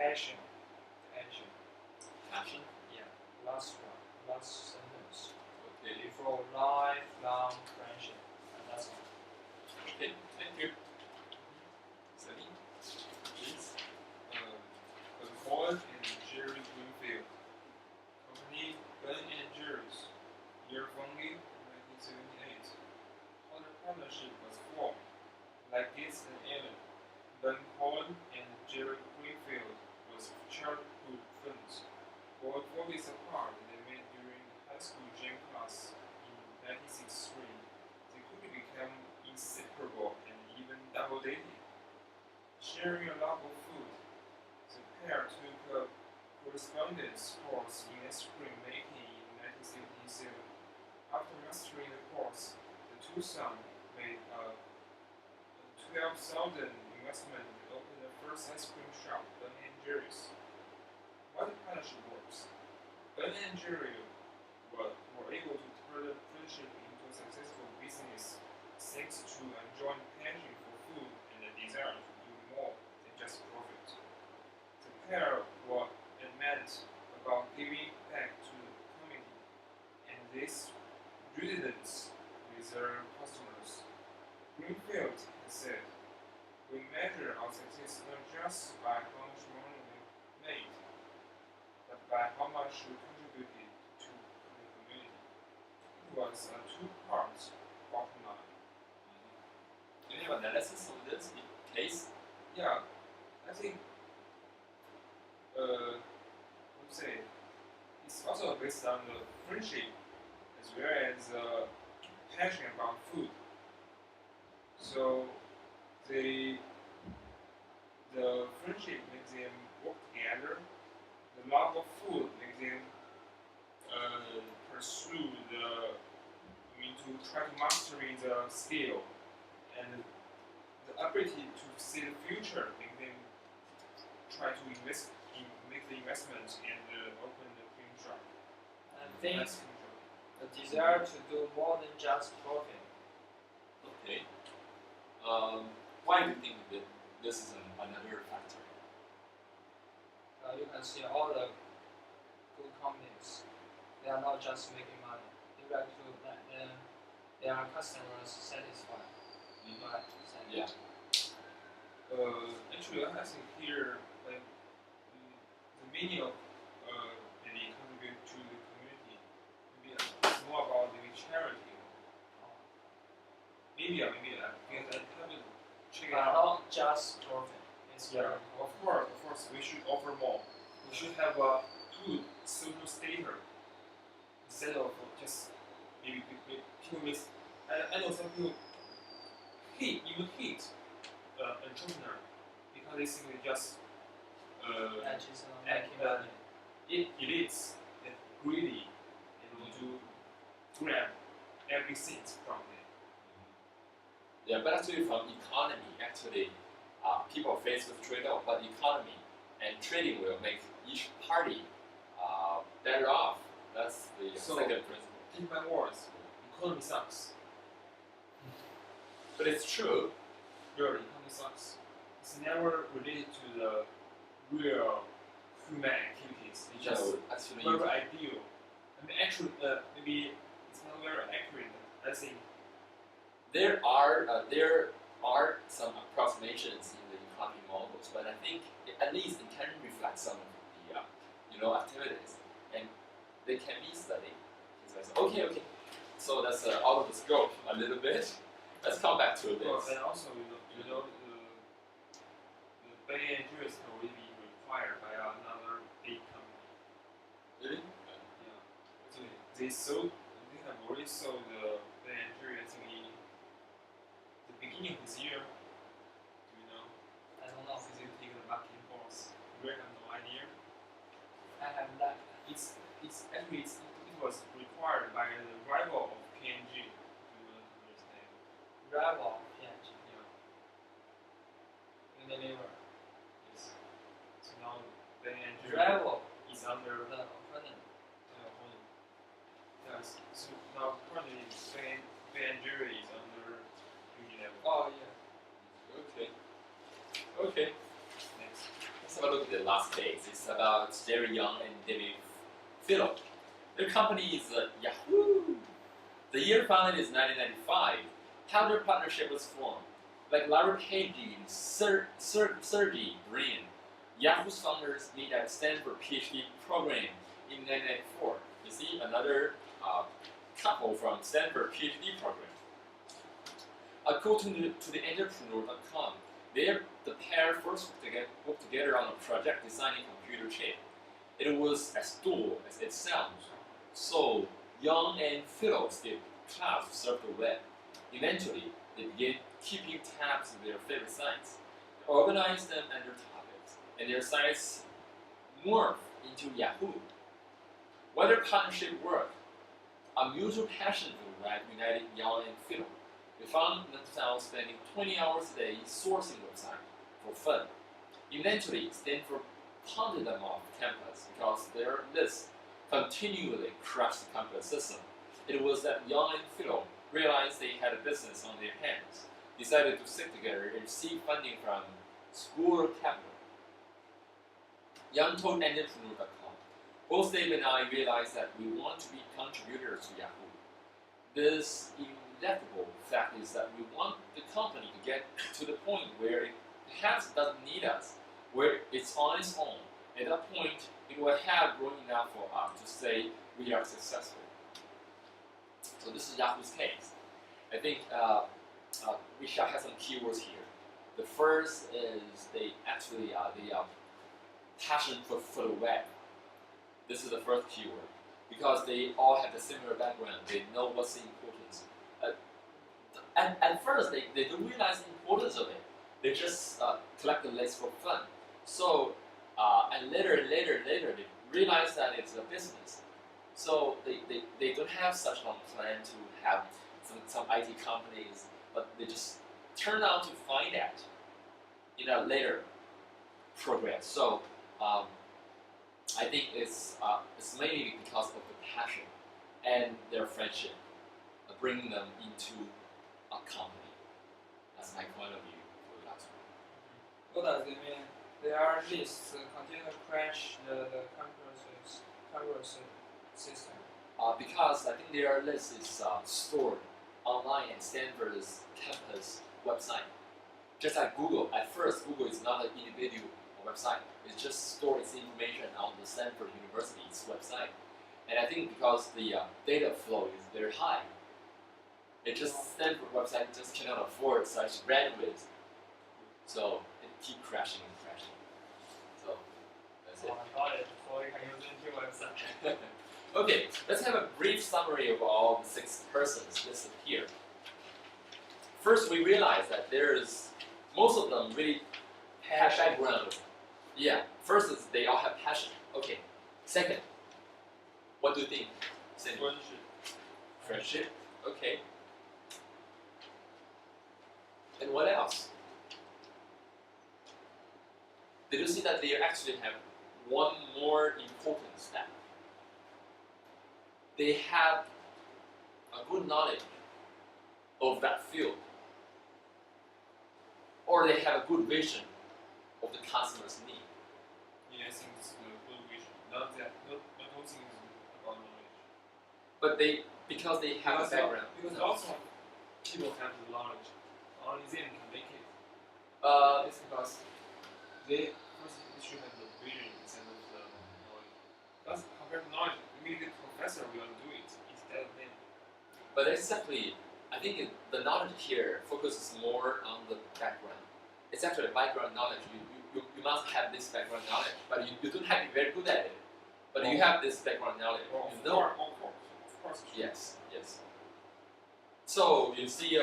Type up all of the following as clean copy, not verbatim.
Passion. Passion. Passion. Yeah. Last one. Last sentence. Okay. For lifelong friendship. And that's all. Okay. Thank you. Sunny, please. Paul and Jerry Greenfield. Company Ben and Jerry's. Year founded 1978. How the partnership was formed. Like this and Ellen, Ben Paul and Jerry Greenfield was childhood friends. About 4 weeks apart, they met during the high school gym class in 1963. They quickly became inseparable and even double dated. Sharing a love of food, the pair took a correspondence course in ice cream making in 1977. After mastering the course, the two sons made a $12,000 investment and opened the first ice cream shop, Ben and Jerry's. Why the partnership works? Ben and Jerry were able to turn the friendship into a successful business thanks to a joint passion for food and a desire to do more than just profit. The pair were adamant about giving back to the community, and this resonates with their customers. Greenfield has said, "We measure our success not just by how much money we made, but by how much we contributed to the community." It was a two-part bottom line. Do you have analysis of this case? Yeah, I think, let's say, it's also based on the friendship as well as passion about food. So the friendship makes them work together. The love of food makes them pursue to try to master the skill, and the ability to see the future makes them try to make the investment and open the cream shop. I think That's cream shop. the desire to do more than just profit. Okay. Why do you think that this is another factor? You can see all the good companies, they are not just making money. They like to let their customers satisfied. Right? Yeah. Actually, I think here, the meaning of maybe contribute to the community, maybe it's more about maybe charity. Maybe because I haven't checked it But out. not just profit. It's Yeah, of course, we should offer more. We should have a good social status instead of just maybe people miss. I know some people hate entrepreneur because they think they just that is act making money. elites and greedy and want to grab every cent from them. Yeah, but actually from economy, actually, people face with trade-off, but economy and trading will make each party better off. That's the So- second principle. In my words, economy sucks. But it's true. Really, economy sucks. It's never related to the real human activities. It's just No, actually, very ideal. I mean, actually, maybe it's not very accurate. I think there are some approximations in the economy models, but I think at least it can reflect some of the activities, and they can be studied. Okay. So that's out of the scope a little bit. Let's come back to well, this. and also the Bay and Jerry's can already be required by another big company. Really? Yeah. So they have already sold the Ben and Jerry, I think, in the beginning of this year. Do you know? I don't know. Since they take the marketing course, we have no idea. I have that. It was required by the rival of P&G. Do you understand? Rival PNG. Yeah. Unilever. Yes. So now Ben and Jerry Rival. is under The opponent. Yes. So now currently Ben and Jerry is under Unilever. Oh yeah. Okay. Next. That's a look at the last case. It's about Jerry Yang and David Philo. Their company is Yahoo. The year founded is 1995. How their partnership was formed. Like Larry Page and Sergey Brin, Yahoo's founders meet at Stanford PhD program in 1994. You see another couple from Stanford PhD program. According to the entrepreneur.com, the pair first worked together on a project designing computer chip. It was as dull as it sounds. So Yang and Philo did clouds to serve the web. Eventually, they began keeping tabs of their favorite sites, organized them under topics, and their sites morphed into Yahoo. Whether partnership worked, a mutual passion for the web united Yang and Philo. They found themselves spending 20 hours a day sourcing websites for fun. Eventually, Stanford pounded them off campus because their lists continually crashed the campus system. It was that Yang and Philo realized they had a business on their hands, decided to stick together and seek funding from school capital. Yang told entrepreneur.com, both Dave and I realized that we want to be contributors to Yahoo. This inevitable fact is that we want the company to get to the point where it perhaps doesn't need us, where it's on its own. At that point, it will have grown enough for us to say we are successful. So this is Yahoo's case. I think we shall have some keywords here. The first is they actually the passion for the web. This is the first keyword because they all have a similar background. They know what's the importance. At first, they don't realize the importance of it. They just collect the links for fun. So and later they realize that it's a business. So they don't have such long plan to have some IT companies, but they just turn out to find that in a later progress. So I think it's mainly because of the passion and their friendship bringing them into a company. That's my point of view for the last one. What does it mean? Their lists continue to crash the campus system. Because I think their list is stored online at Stanford's campus website. Just like Google, at first Google is not an individual website. It just stores information on the Stanford University's website. And I think because the data flow is very high, it just Stanford website just cannot afford such bandwidth. So it keeps crashing and crashing. So that's it. I got it. So you can use it in your website. Okay, let's have a brief summary of all the 6 persons listed here. First, we realize that most of them really have background. Yeah, first is they all have passion. Okay. Second, what do you think? Cindy? Friendship. Okay. And what else? Did you see that they actually have one more important step? They have a good knowledge of that field, or they have a good vision of the customer's need. Yeah, I think it's a good vision. Not all things about knowledge. But because they have a background. Because also people have the knowledge. Only them can make it. It's because They first should have the vision instead of the knowledge. That's compared to knowledge. Maybe the professor will do it instead of them. But exactly, I think the knowledge here focuses more on the background. It's actually background knowledge. You must have this background knowledge, but you don't have to be very good at it. But you have this background knowledge. Well, You know. of course. Yes. So you see,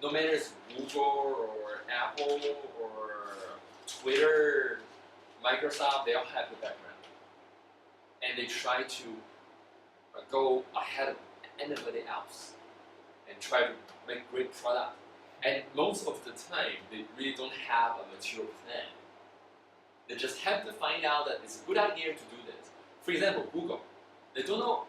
no matter it's Google or Apple or Twitter, Microsoft, they all have the background, and they try to go ahead of anybody else and try to make great product. And most of the time, they really don't have a mature plan. They just have to find out that it's a good idea to do this. For example, Google. They don't know